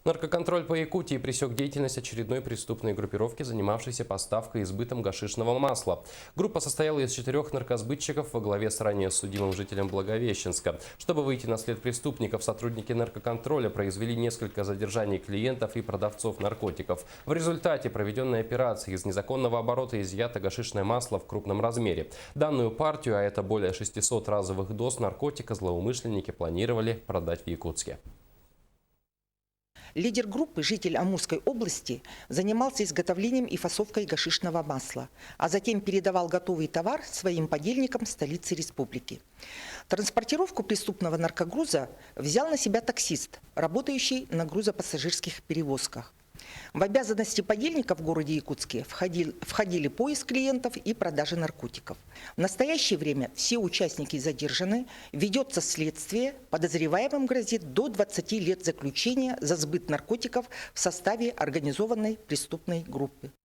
Наркоконтроль по Якутии пресек деятельность очередной преступной группировки, занимавшейся поставкой и сбытом гашишного масла. Группа состояла из 4 наркосбытчиков во главе с ранее судимым жителем Благовещенска. Чтобы выйти на след преступников, сотрудники наркоконтроля произвели несколько задержаний клиентов и продавцов наркотиков. В результате проведенной операции из незаконного оборота изъято гашишное масло в крупном размере. Данную партию, а это более 600 разовых доз наркотика, злоумышленники планировали продать в Якутске. Лидер группы, житель Амурской области, занимался изготовлением и фасовкой гашишного масла, а затем передавал готовый товар своим подельникам в столице республики. Транспортировку преступного наркогруза взял на себя таксист, работающий на грузопассажирских перевозках. В обязанности подельников в городе Якутске входили поиск клиентов и продажа наркотиков. В настоящее время все участники задержаны, ведется следствие, подозреваемым грозит до 20 лет заключения за сбыт наркотиков в составе организованной преступной группы.